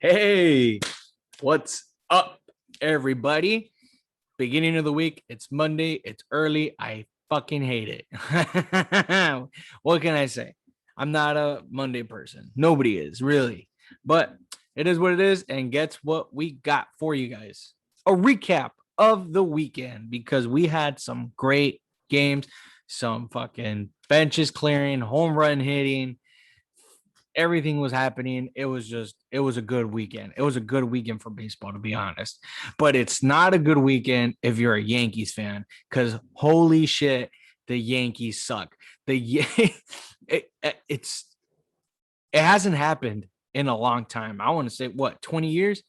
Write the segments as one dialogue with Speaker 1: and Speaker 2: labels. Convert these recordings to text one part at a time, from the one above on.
Speaker 1: Hey, what's up, everybody? Beginning of the week. It's Monday. It's early. I fucking hate it. What can I say? I'm not a Monday person. Nobody is, really. But it is what it is. And guess what we got for you guys? A recap of the weekend because we had some great games, some fucking benches clearing, home run hitting, everything was happening. It was a good weekend. It was a good weekend for baseball, to be honest. But it's not a good weekend if you're a Yankees fan, because holy shit, the Yankees suck. It, it's it hasn't happened in a long time. I want to say what, 20 years?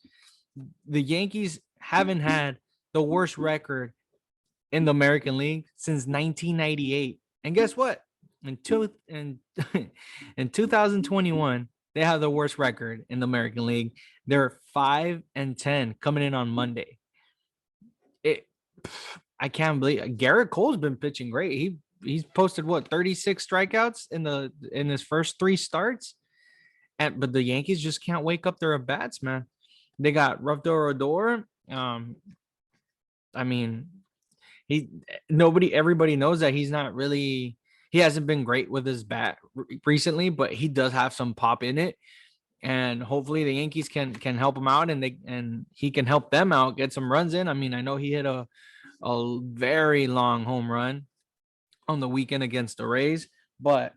Speaker 1: The Yankees haven't had the worst record in the American League since 1998. And guess what? In in 2021, they have the worst record in the American League. They're 5-10 coming in on Monday. It I can't believe Garrett Cole's been pitching great. He's posted what, 36 strikeouts in his first three starts. But the Yankees just can't wake up their bats, man. They got Rafael Odor. I mean, he everybody knows that he hasn't been great with his bat recently, but he does have some pop in it. And hopefully the Yankees can help him out, and he can help them out, get some runs in. I mean, I know he hit a very long home run on the weekend against the Rays, but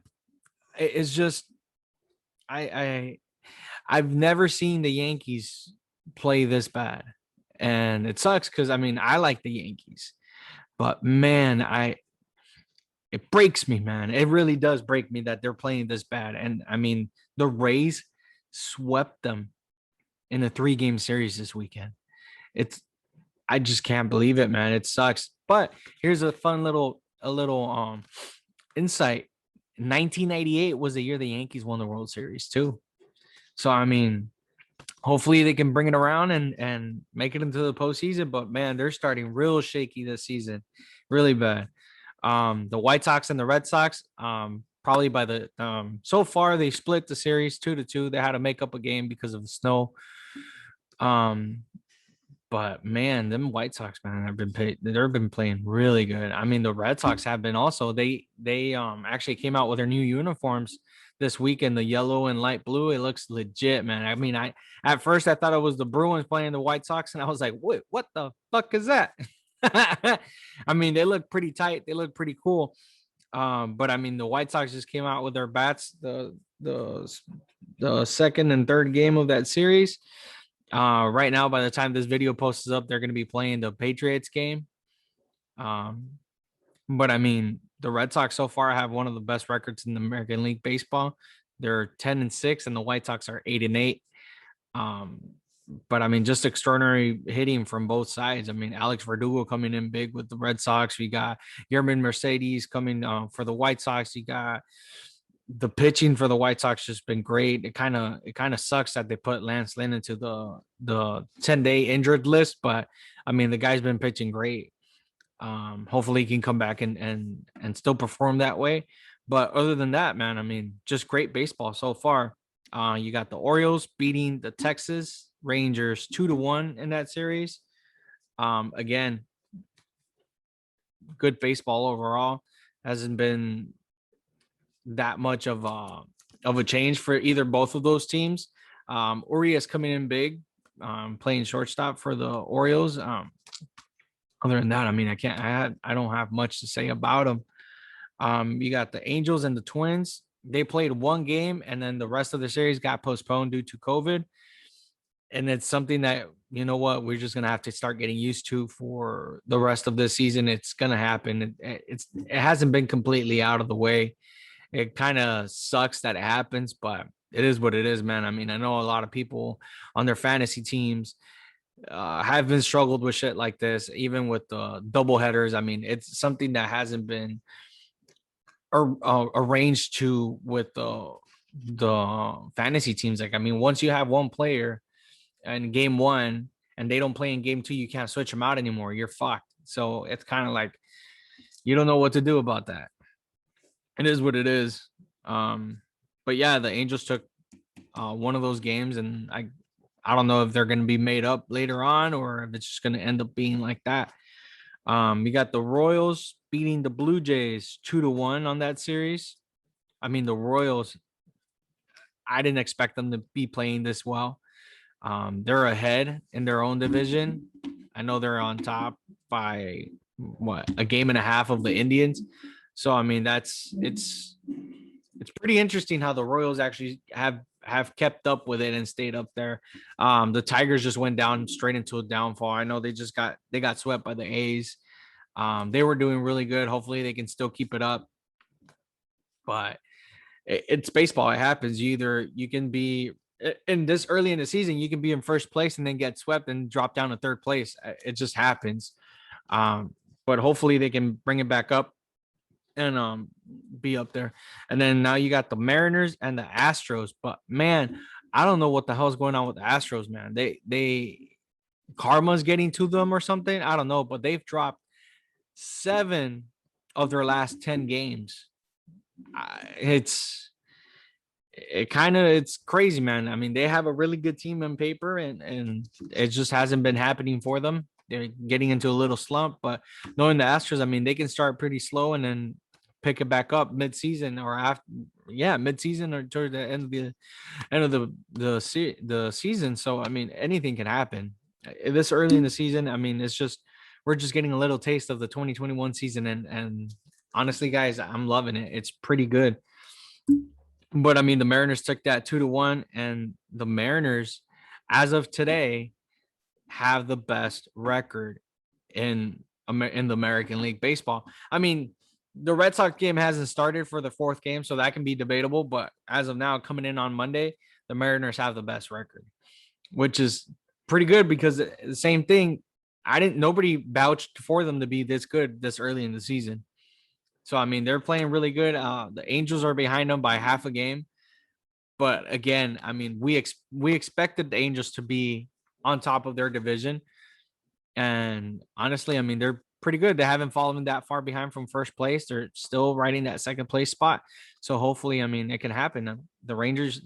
Speaker 1: it's just I I've never seen the Yankees play this bad. And it sucks because I mean I like the Yankees. But man, it breaks me, man. It really does break me that they're playing this bad. And I mean, the Rays swept them in a 3-game series this weekend. I just can't believe it, man. It sucks. But here's a fun little insight. 1998 was the year the Yankees won the World Series too. So I mean, hopefully they can bring it around and make it into the postseason. But man, they're starting real shaky this season, really bad. The White Sox and the Red Sox, probably by the so far they split the series 2-2. They had to make up a game because of the snow. But man, them White Sox, man, they've been playing really good. I mean, the Red Sox have been also. They actually came out with their new uniforms this weekend, the yellow and light blue. It looks legit, man. I mean, I at first I thought it was the Bruins playing the White Sox, and I was like, wait, what the fuck is that? I mean, they look pretty tight. They look pretty cool. But I mean, the White Sox just came out with their bats the second and third game of that series. Right now, by the time this video posts up, they're going to be playing the Patriots game. But I mean, the Red Sox so far have one of the best records in the American League Baseball. They're 10-6, and the White Sox are 8-8. But I mean, just extraordinary hitting from both sides. I mean, Alex Verdugo coming in big with the Red Sox. We got Yermin Mercedes coming for the White Sox. You got the pitching for the White Sox just been great. It kind of sucks that they put Lance Lynn into the 10-day injured list, but I mean the guy's been pitching great. Hopefully he can come back and still perform that way. But other than that, man, I mean just great baseball so far. You got the Orioles beating the Texas Rangers 2-1 in that series. Again, good baseball overall. Hasn't been that much of a change for either both of those teams. Urias coming in big, playing shortstop for the Orioles. Other than that, I mean, I don't have much to say about them. You got the Angels and the Twins. They played one game, and then the rest of the series got postponed due to COVID. And it's something that, you know what, we're just gonna have to start getting used to for the rest of this season. It's gonna happen. It hasn't been completely out of the way. It kind of sucks that it happens, but it is what it is, man. I mean, I know a lot of people on their fantasy teams have been struggled with shit like this, even with the double headers. I mean, it's something that hasn't been arranged to with the fantasy teams. Like, I mean, once you have one player in game one and they don't play in game two, you can't switch them out anymore. You're fucked. So it's kind of like you don't know what to do about that. It is what it is. But yeah, the Angels took one of those games, and I don't know if they're going to be made up later on or if it's just going to end up being like that. You got the Royals beating the Blue Jays 2-1 on that series. I mean, the Royals, I didn't expect them to be playing this well. They're ahead in their own division. I know they're on top by a game and a half of the Indians. So I mean, it's pretty interesting how the Royals actually have kept up with it and stayed up there. The Tigers just went down straight into a downfall. I know they got swept by the A's. They were doing really good. Hopefully they can still keep it up. But it's baseball. It happens. You can be in this early in the season, you can be in first place and then get swept and drop down to third place. It just happens. But hopefully they can bring it back up and be up there. And then now you got the Mariners and the Astros. But man, I don't know what the hell's going on with the Astros, man. They karma's getting to them or something. I don't know, but they've dropped 7 of their last 10 games. It's crazy, man. I mean, they have a really good team on paper and it just hasn't been happening for them. They're getting into a little slump, but knowing the Astros, I mean, they can start pretty slow and then pick it back up mid-season or after, mid-season or toward the end of the season. So I mean, anything can happen this early in the season. I mean, we're just getting a little taste of the 2021 season, and honestly, guys, I'm loving it. It's pretty good. But I mean, the Mariners took that 2-1, and the Mariners, as of today, have the best record in the American League Baseball. I mean, the Red Sox game hasn't started for the 4th game, so that can be debatable. But as of now, coming in on Monday, the Mariners have the best record, which is pretty good because the same thing. Nobody vouched for them to be this good this early in the season. So, I mean, they're playing really good. The Angels are behind them by half a game. But again, I mean, we expected the Angels to be on top of their division. And honestly, I mean, they're pretty good. They haven't fallen that far behind from first place. They're still riding that second place spot. So hopefully, I mean, it can happen. The Mariners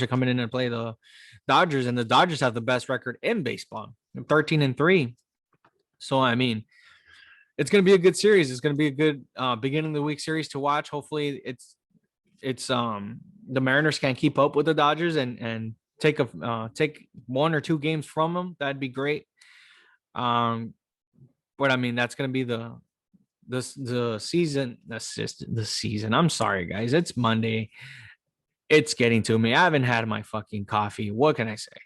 Speaker 1: are coming in and play the Dodgers, and the Dodgers have the best record in baseball, 13-3. So, I mean, it's going to be a good series. It's going to be a good beginning of the week series to watch. Hopefully it's the Mariners can keep up with the Dodgers and take 1 or 2 games from them. That'd be great. But I mean, that's going to be the season. I'm sorry, guys. It's Monday. It's getting to me. I haven't had my fucking coffee. What can I say?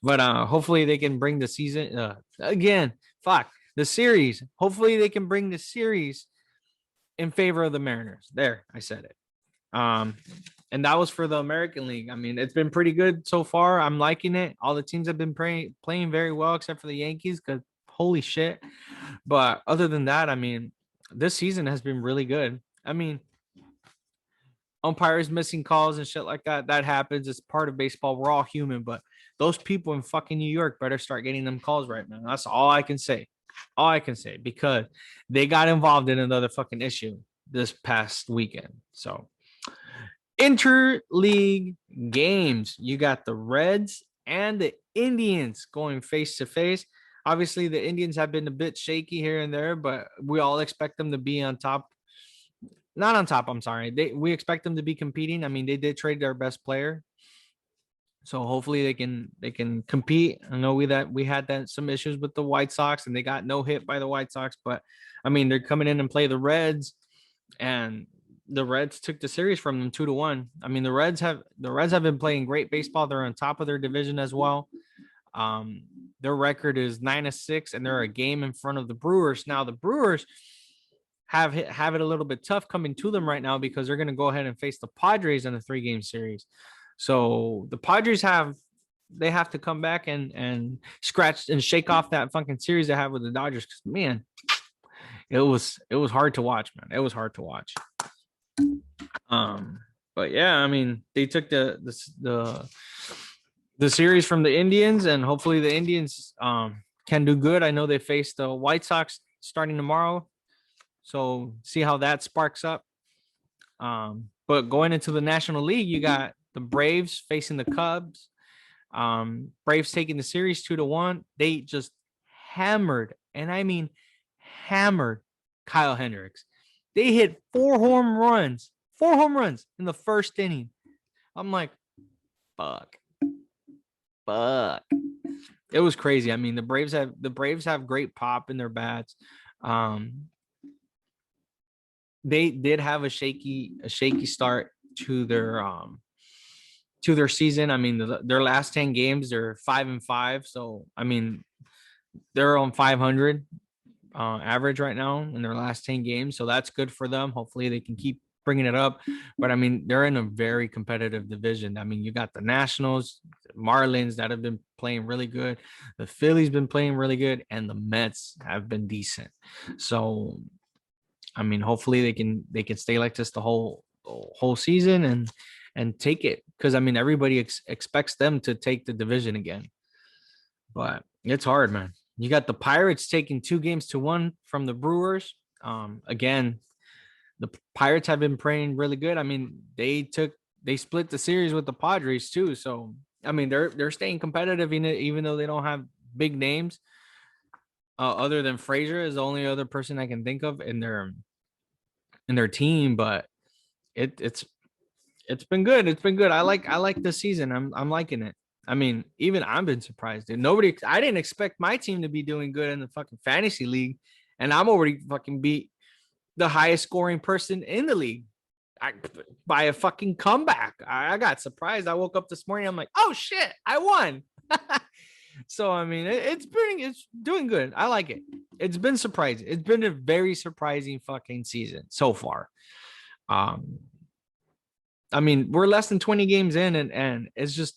Speaker 1: But hopefully they can bring the season again. Fuck. The series. Hopefully they can bring the series in favor of the Mariners. There, I said it. And that was for the American League. I mean, it's been pretty good so far. I'm liking it. All the teams have been playing very well, except for the Yankees, because holy shit. But other than that, I mean, this season has been really good. I mean, umpires missing calls and shit like that. That happens. It's part of baseball. We're all human, but those people in fucking New York better start getting them calls right now. That's all I can say. Because they got involved in another fucking issue this past weekend. So interleague games, you got the Reds and the Indians going face to face. Obviously, the Indians have been a bit shaky here and there, but we all expect them to be on top. Not on top, I'm sorry. We expect them to be competing. I mean, they did trade their best player. So hopefully they can compete. I know we had some issues with the White Sox and they got no hit by the White Sox, but I mean they're coming in and play the Reds, and the Reds took the series from them 2-1. I mean the Reds have been playing great baseball. They're on top of their division as well. Their record is 9-6, and they're a game in front of the Brewers. Now the Brewers have it a little bit tough coming to them right now because they're going to go ahead and face the Padres in a 3-game series. So the Padres have to come back and scratch and shake off that fucking series they have with the Dodgers. Because man, it was hard to watch, man. It was hard to watch. But yeah, I mean, they took the series from the Indians, and hopefully the Indians can do good. I know they face the White Sox starting tomorrow, so see how that sparks up. But going into the National League, you got the Braves facing the Cubs. Braves taking the series 2-1. They just hammered, and I mean hammered Kyle Hendricks. They hit 4 home runs in the first inning. I'm like, fuck. It was crazy. I mean, the Braves have great pop in their bats. They did have a shaky start to their season. I mean, their last 10 games, they're 5-5. So I mean, they're on 500 average right now in their last 10 games. So that's good for them. Hopefully they can keep bringing it up. But I mean, they're in a very competitive division. I mean, you got the Nationals, Marlins that have been playing really good. The Phillies been playing really good, and the Mets have been decent. So, I mean, hopefully they can stay like this the whole season and take it, because I mean, everybody expects them to take the division again. But it's hard, man. You got the Pirates taking 2-1 from the Brewers. Again, the Pirates have been playing really good. I mean, they split the series with the Padres too. So I mean, they're staying competitive even though they don't have big names. Other than Frazier is the only other person I can think of in their team, but it's been good. It's been good. I like this season. I'm liking it. I mean, even I've been surprised, dude. I didn't expect my team to be doing good in the fucking fantasy league, and I'm already fucking beat the highest scoring person in the league by a fucking comeback. I got surprised. I woke up this morning. I'm like, oh shit, I won. So I mean, it's doing good. I like it. It's been surprising. It's been a very surprising fucking season so far. I mean, we're less than 20 games in, and it's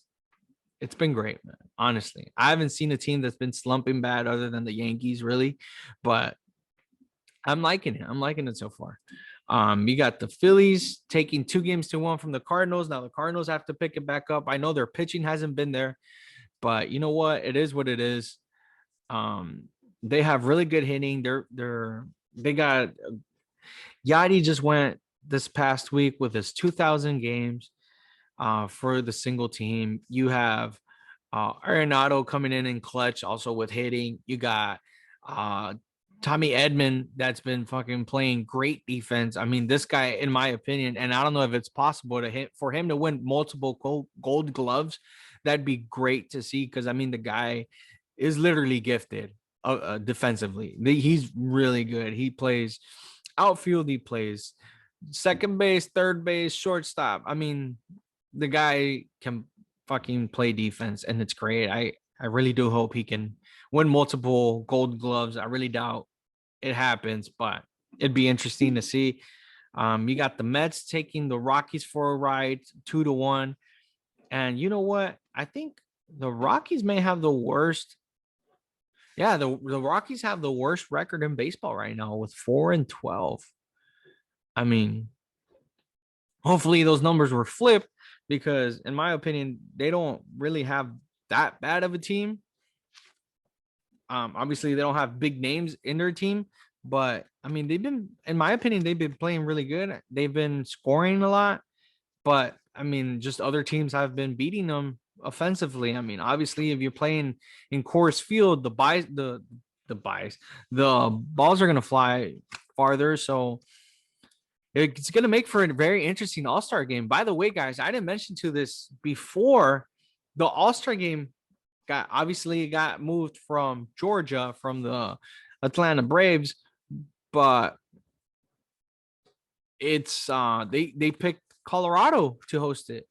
Speaker 1: been great, man. Honestly, I haven't seen a team that's been slumping bad other than the Yankees, really, but I'm liking it. I'm liking it so far. You got the Phillies taking 2-1 from the Cardinals. Now the Cardinals have to pick it back up. I know their pitching hasn't been there, but you know what? It is what it is. They have really good hitting. They got Yachty just went this past week with his 2,000 games for the single team. You have Arenado coming in clutch also with hitting. You got Tommy Edman that's been fucking playing great defense. I mean, this guy, in my opinion, and I don't know if it's possible for him to win multiple gold gloves. That'd be great to see, because I mean, the guy is literally gifted defensively. He's really good. He plays outfield. He plays second base, third base, shortstop. I mean, the guy can fucking play defense, and it's great. I really do hope he can win multiple gold gloves. I really doubt it happens, but it'd be interesting to see. You got the Mets taking the Rockies for a ride, 2-1. And you know what? I think the Rockies may have the worst. Yeah, the Rockies have the worst record in baseball right now with 4-12. I mean, hopefully those numbers were flipped, because in my opinion, they don't really have that bad of a team. Obviously they don't have big names in their team, but I mean, in my opinion, they've been playing really good. They've been scoring a lot, but I mean, just other teams have been beating them offensively. I mean, obviously, if you're playing in Coors Field, the balls are going to fly farther. So it's going to make for a very interesting All-Star game. By the way, guys, I didn't mention to this before. The All-Star game got moved from Georgia, from the Atlanta Braves, but it's they picked Colorado to host it.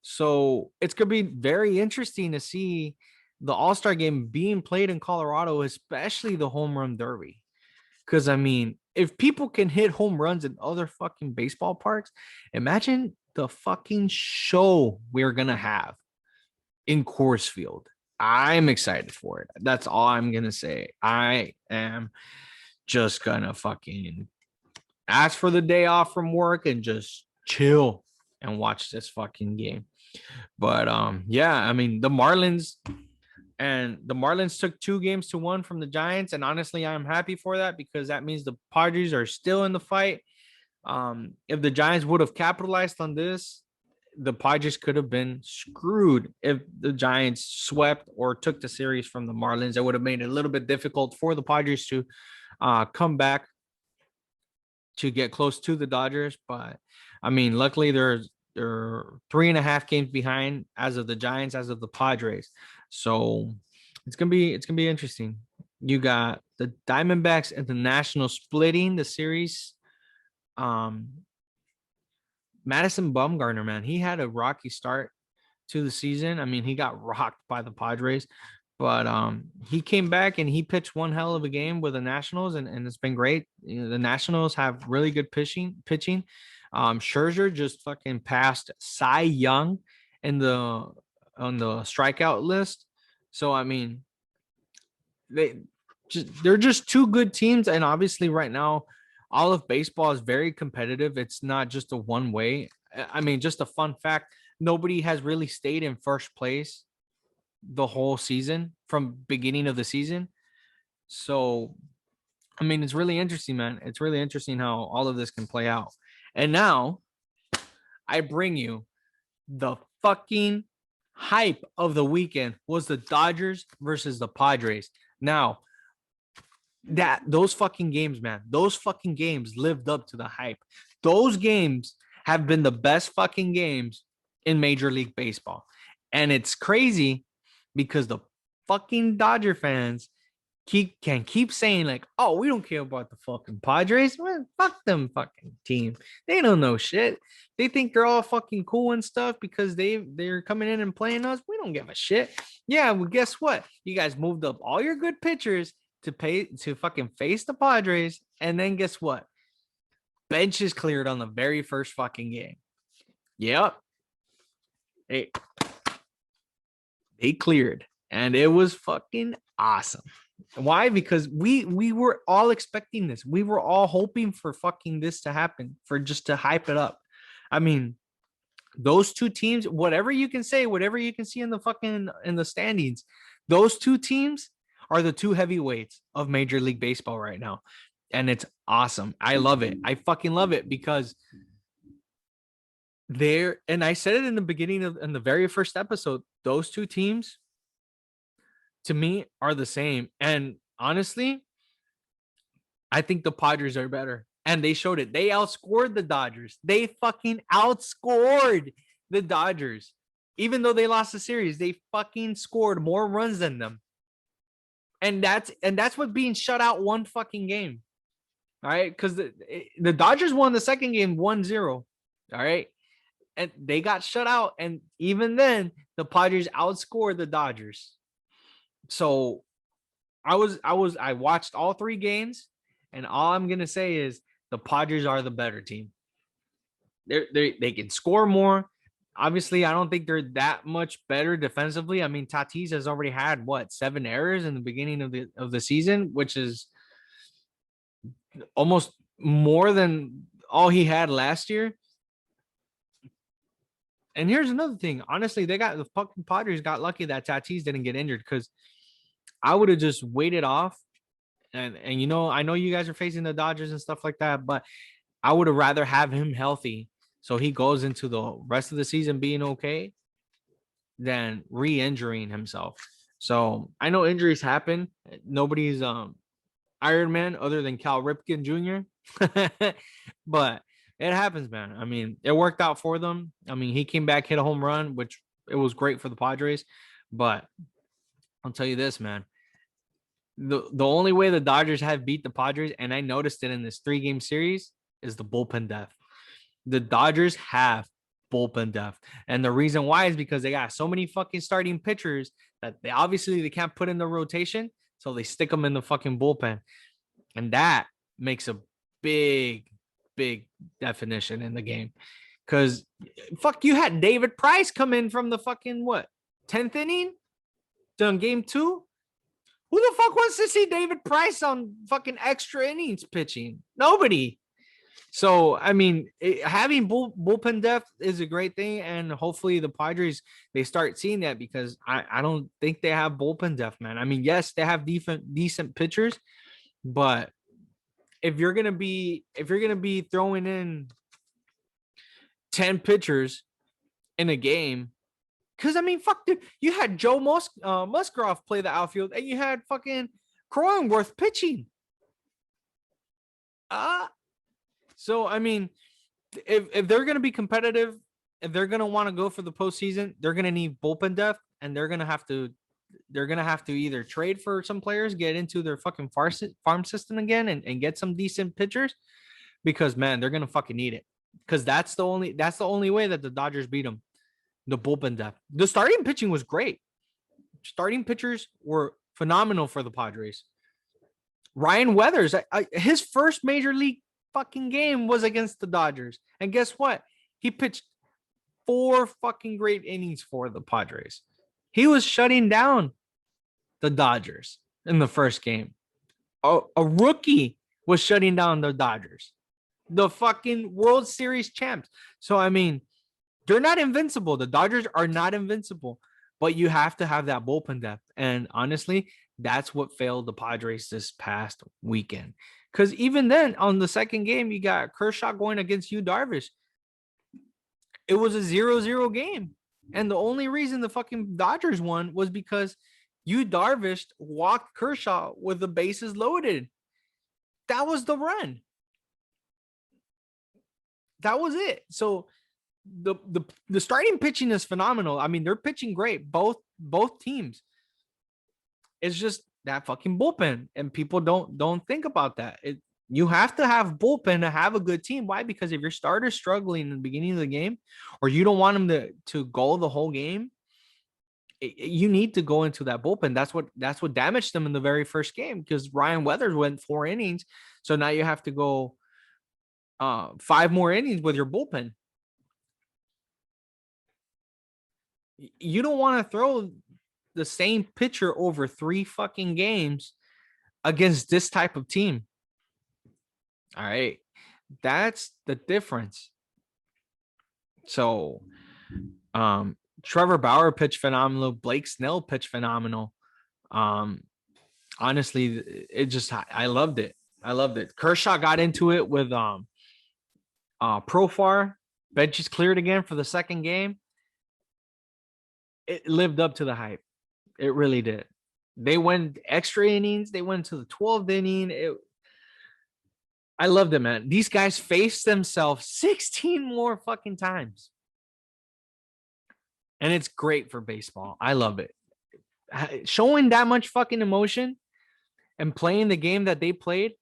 Speaker 1: So it's going to be very interesting to see the All-Star game being played in Colorado, especially the home run derby. Because, I mean, if people can hit home runs in other fucking baseball parks, imagine the fucking show we're going to have in Coors Field. I'm excited for it. That's all I'm going to say. I am just going to fucking ask for the day off from work and just chill and watch this fucking game. But yeah, I mean, the Marlins took 2-1 from the Giants, and honestly, I'm happy for that, because that means the Padres are still in the fight. If the Giants would have capitalized on this, the Padres could have been screwed if the Giants swept or took the series from the Marlins. It would have made it a little bit difficult for the Padres to come back to get close to the Dodgers. But I mean, luckily they're 3.5 games behind as of the Giants, as of the Padres. So it's gonna be interesting. You got the Diamondbacks and the Nationals splitting the series. Madison Bumgarner, man, he had a rocky start to the season. I mean, he got rocked by the Padres, but he came back and he pitched one hell of a game with the Nationals, and it's been great. You know, the Nationals have really good pitching. Scherzer just fucking passed Cy Young in the on the strikeout list. So I mean, they're just two good teams, and obviously right now all of baseball is very competitive. It's not just a one way. I mean, just a fun fact, nobody has really stayed in first place the whole season from beginning of the season. So I mean, it's really interesting, man. It's really interesting how all of this can play out. And now I bring you the fucking hype of the weekend was the Dodgers versus the Padres. Now, those fucking games, man, those fucking games lived up to the hype. Those games have been the best fucking games in Major League Baseball. And it's crazy because the fucking Dodger fans can keep saying like, oh, we don't care about the fucking Padres. Man, fuck them fucking team. They don't know shit. They think they're all fucking cool and stuff because they're coming in and playing us. We don't give a shit. Yeah, well, guess what? You guys moved up all your good pitchers to fucking face the Padres, and then guess what? Bench is cleared on the very first fucking game. Yep. They cleared, and it was fucking awesome. Why? Because we were all expecting this. We were all hoping for fucking this to happen, for just to hype it up. I mean, those two teams, whatever you can say, whatever you can see in the standings, those two teams are the two heavyweights of Major League Baseball right now. And it's awesome. I love it. I fucking love it because and I said it in the beginning in the very first episode, those two teams to me are the same. And honestly, I think the Padres are better. And they showed it. They outscored the Dodgers. They fucking outscored the Dodgers. Even though they lost the series, they fucking scored more runs than them. And that's what being shut out one fucking game. All right. Because the Dodgers won the second game 1-0. All right. And they got shut out. And even then, the Padres outscored the Dodgers. So I watched all three games, and all I'm gonna say is the Padres are the better team. They can score more. Obviously, I don't think they're that much better defensively. I mean, Tatis has already had 7 errors in the beginning of the season, which is almost more than all he had last year. And here's another thing. Honestly, the fucking Padres got lucky that Tatis didn't get injured, because I would have just waited off. And you know, I know you guys are facing the Dodgers and stuff like that, but I would have rather have him healthy so he goes into the rest of the season being okay than re-injuring himself. So I know injuries happen. Nobody's Iron Man other than Cal Ripken Jr. But it happens, man. I mean, it worked out for them. I mean, he came back, hit a home run, which it was great for the Padres. But I'll tell you this, man. The only way the Dodgers have beat the Padres, and I noticed it in this 3-game series, is the bullpen depth. The Dodgers have bullpen depth. And the reason why is because they got so many fucking starting pitchers that they can't put in the rotation. So they stick them in the fucking bullpen. And that makes a big, big definition in the game. Because you had David Price come in from the fucking 10th inning? Done game 2? Who the fuck wants to see David Price on fucking extra innings pitching? Nobody. So, I mean, having bullpen depth is a great thing. And hopefully the Padres, they start seeing that, because I don't think they have bullpen depth, man. I mean, yes, they have decent pitchers, but if you're going to be throwing in 10 pitchers in a game. Because, I mean, fuck, dude. You had Joe Musgrove play the outfield, and you had fucking Cronenworth pitching. So, I mean, if they're going to be competitive, if they're going to want to go for the postseason, they're going to need bullpen depth, and they're going to have to either trade for some players, get into their fucking farm system again, and get some decent pitchers, because, man, they're going to fucking need it. Because that's the only way that the Dodgers beat them. The bullpen depth. The starting pitching was great. Starting pitchers were phenomenal for the Padres. Ryan Weathers, his first major league fucking game was against the Dodgers. And guess what? He pitched 4 fucking great innings for the Padres. He was shutting down the Dodgers in the first game. A rookie was shutting down the Dodgers. The fucking World Series champs. So, I mean, they're not invincible. The Dodgers are not invincible, but you have to have that bullpen depth. And honestly, that's what failed the Padres this past weekend. Because even then, on the second game, you got Kershaw going against Yu Darvish. It was a 0-0 game. And the only reason the fucking Dodgers won was because Yu Darvish walked Kershaw with the bases loaded. That was the run. That was it. So the starting pitching is phenomenal. I mean, they're pitching great, both teams. It's just that fucking bullpen, and people don't think about that. You have to have bullpen to have a good team. Why? Because if your starter's struggling in the beginning of the game, or you don't want them to go the whole game, you need to go into that bullpen. That's what damaged them in the very first game, because Ryan Weathers went 4 innings. So now you have to go 5 more innings with your bullpen. You don't want to throw the same pitcher over 3 fucking games against this type of team. All right. That's the difference. So, Trevor Bauer pitched phenomenal. Blake Snell pitched phenomenal. Honestly, I loved it. Kershaw got into it with Profar. Bench is cleared again for the second game. It lived up to the hype. It really did. They went extra innings. They went to the 12th inning. I loved it, man. These guys faced themselves 16 more fucking times. And it's great for baseball. I love it. Showing that much fucking emotion and playing the game that they played,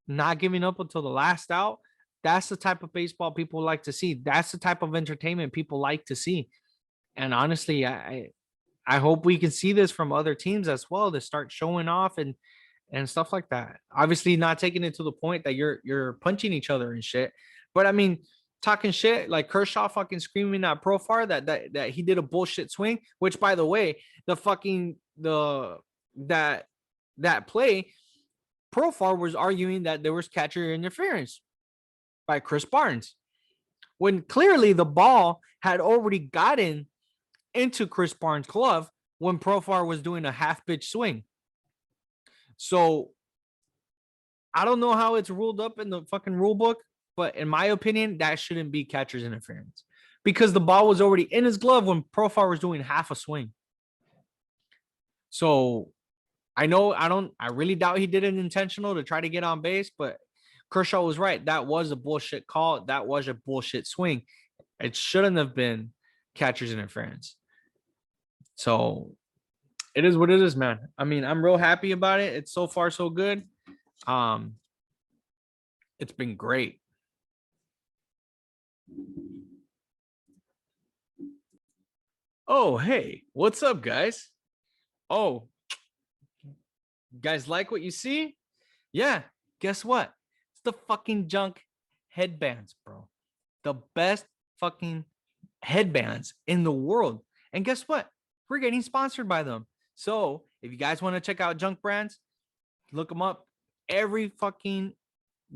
Speaker 1: not giving up until the last out, that's the type of baseball people like to see. That's the type of entertainment people like to see. And honestly, I hope we can see this from other teams as well, to start showing off and stuff like that. Obviously, not taking it to the point that you're punching each other and shit. But I mean, talking shit like Kershaw fucking screaming at Profar that he did a bullshit swing. Which, by the way, that play, Profar was arguing that there was catcher interference by Chris Barnes, when clearly the ball had already gotten into Chris Barnes' glove when Profar was doing a half pitch swing. So I don't know how it's ruled up in the fucking rule book, but in my opinion, that shouldn't be catcher's interference, because the ball was already in his glove when Profar was doing half a swing. So I really doubt he did it intentional to try to get on base, but Kershaw was right. That was a bullshit call. That was a bullshit swing. It shouldn't have been catcher's interference. So it is what it is, man. I mean, I'm real happy about it. It's so far so good. It's been great. Oh, hey, what's up, guys? Oh, guys, like what you see? Yeah, guess what? It's the fucking junk headbands, bro. The best fucking headbands in the world. And guess what? We're getting sponsored by them. So if you guys want to check out Junk Brands, look them up. Every fucking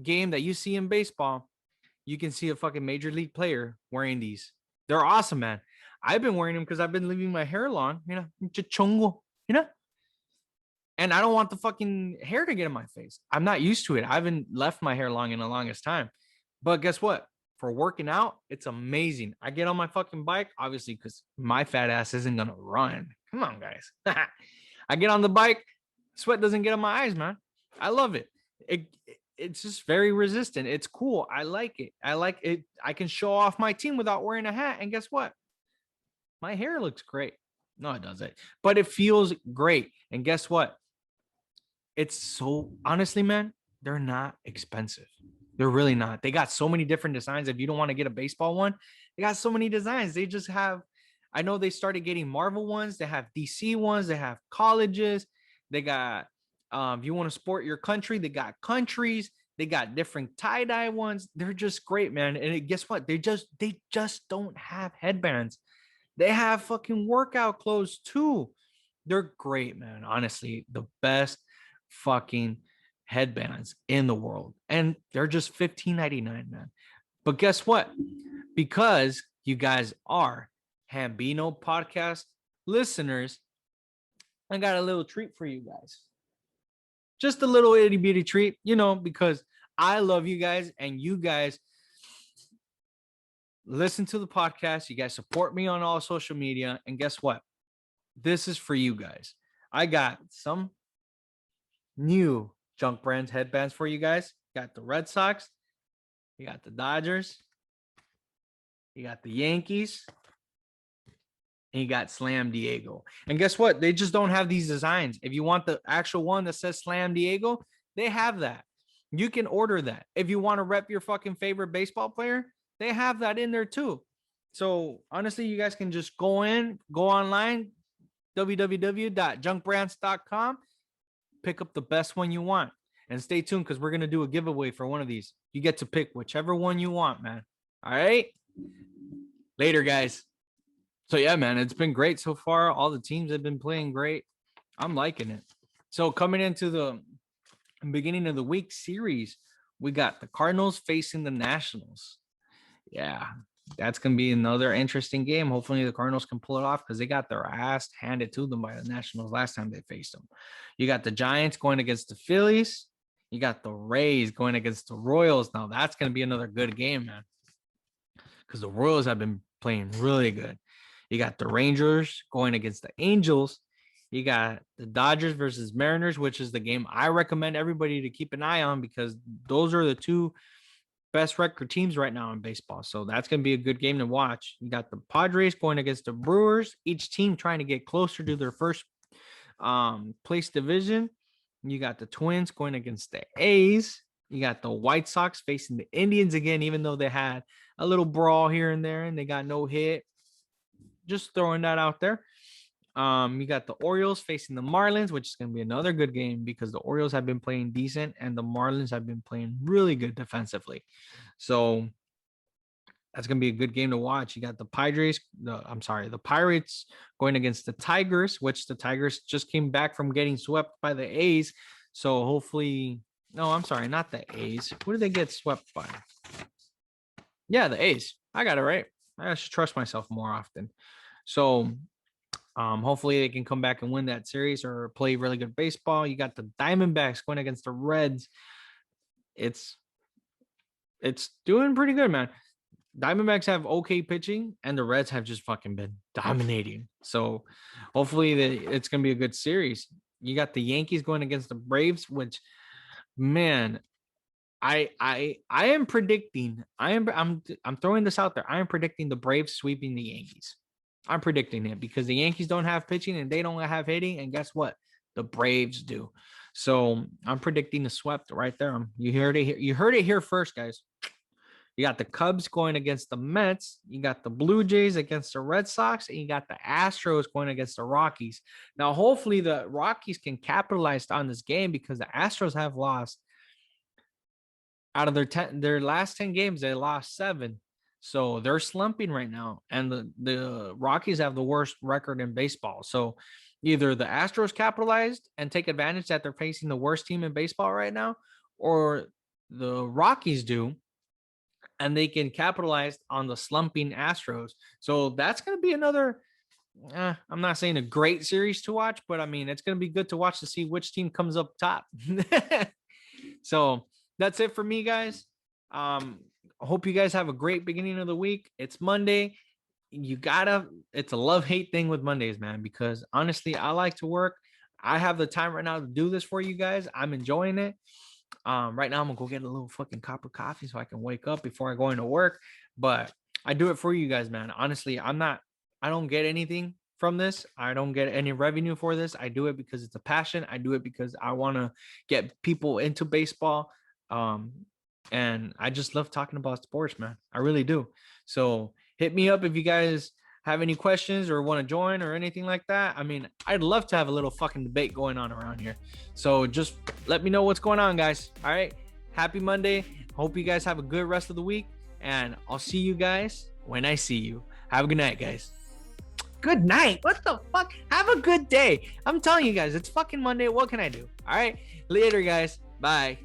Speaker 1: game that you see in baseball, you can see a fucking major league player wearing these. They're awesome, man. I've been wearing them because I've been leaving my hair long, chongo, and I don't want the fucking hair to get in my face. I'm not used to it. I haven't left my hair long in the longest time. But guess what? for working out, it's amazing. I get on my fucking bike, obviously, because my fat ass isn't gonna run. Come on, guys. I get on the bike, sweat doesn't get on my eyes, man. I love it. It's just very resistant. It's cool. I like it. I like it. I can show off my team without wearing a hat. And guess what? My hair looks great. No, it doesn't. But it feels great. And guess what? It's so honestly, man, they're not expensive. They're really not. They got so many different designs. If you don't want to get a baseball one, they got so many designs. They just have, I know they started getting Marvel ones. They have DC ones. They have colleges. They got, if you want to sport your country, they got countries. They got different tie-dye ones. They're just great, man. And guess what? They just don't have headbands. They have fucking workout clothes too. They're great, man. Honestly, the best fucking headbands in the world. And they're just $15.99, man. But guess what? Because you guys are Hambino Podcast listeners, I got a little treat for you guys. Just a little itty bitty treat, because I love you guys and you guys listen to the podcast. You guys support me on all social media. And guess what? This is for you guys. I got some new Junk Brands headbands for you guys. Got the Red Sox. You got the Dodgers. You got the Yankees. And you got Slam Diego. And guess what? They just don't have these designs. If you want the actual one that says Slam Diego, they have that. You can order that. If you want to rep your fucking favorite baseball player, they have that in there too. So honestly, you guys can just go online, www.junkbrands.com, pick up the best one you want. And stay tuned because we're going to do a giveaway for one of these. You get to pick whichever one you want, man. All right? Later, guys. So, yeah, man, it's been great so far. All the teams have been playing great. I'm liking it. So, coming into the beginning of the week series, we got the Cardinals facing the Nationals. Yeah, that's going to be another interesting game. Hopefully, the Cardinals can pull it off because they got their ass handed to them by the Nationals last time they faced them. You got the Giants going against the Phillies. You got the Rays going against the Royals. Now, that's going to be another good game, man, because the Royals have been playing really good. You got the Rangers going against the Angels. You got the Dodgers versus Mariners, which is the game I recommend everybody to keep an eye on because those are the two best record teams right now in baseball. So that's going to be a good game to watch. You got the Padres going against the Brewers, each team trying to get closer to their first place division. You got the Twins going against the A's. You got the White Sox facing the Indians again, even though they had a little brawl here and there and they got no hit. Just throwing that out there. You got the Orioles facing the Marlins, which is going to be another good game because the Orioles have been playing decent and the Marlins have been playing really good defensively. So that's going to be a good game to watch. You got the Pirates going against the Tigers, which the Tigers just came back from getting swept by the A's. So hopefully, no, I'm sorry, not the A's. Who did they get swept by? Yeah, the A's. I got it right. I should trust myself more often. So hopefully they can come back and win that series or play really good baseball. You got the Diamondbacks going against the Reds. It's doing pretty good, man. Diamondbacks have okay pitching and the Reds have just fucking been dominating. So hopefully it's going to be a good series. You got the Yankees going against the Braves, which, man, I am predicting. I'm throwing this out there. I am predicting the Braves sweeping the Yankees. I'm predicting it because the Yankees don't have pitching and they don't have hitting. And guess what? The Braves do. So I'm predicting the swept right there. You heard it here. You heard it here first, guys. You got the Cubs going against the Mets. You got the Blue Jays against the Red Sox. And you got the Astros going against the Rockies. Now, hopefully the Rockies can capitalize on this game because the Astros have lost. Out of their last 10 games, they lost 7. So they're slumping right now. And the Rockies have the worst record in baseball. So either the Astros capitalized and take advantage that they're facing the worst team in baseball right now, or the Rockies do, and they can capitalize on the slumping Astros. So that's going to be another, I'm not saying a great series to watch, but I mean, it's going to be good to watch to see which team comes up top. So that's it for me, guys. I hope you guys have a great beginning of the week. It's Monday. It's a love-hate thing with Mondays, man, because honestly, I like to work. I have the time right now to do this for you guys. I'm enjoying it. Right now I'm gonna go get a little fucking cup of coffee so I can wake up before I go into work. But I do it for you guys, man. Honestly, I don't get anything from this. I don't get any revenue for this. I do it because it's a passion. I do it because I want to get people into baseball. And I just love talking about sports, man. I really do. So hit me up if you guys have any questions or want to join or anything like that. I mean, I'd love to have a little fucking debate going on around here. So just let me know what's going on, guys. All right. Happy Monday. Hope you guys have a good rest of the week. And I'll see you guys when I see you. Have a good night, guys. Good night. What the fuck? Have a good day. I'm telling you guys, it's fucking Monday. What can I do? All right. Later, guys. Bye.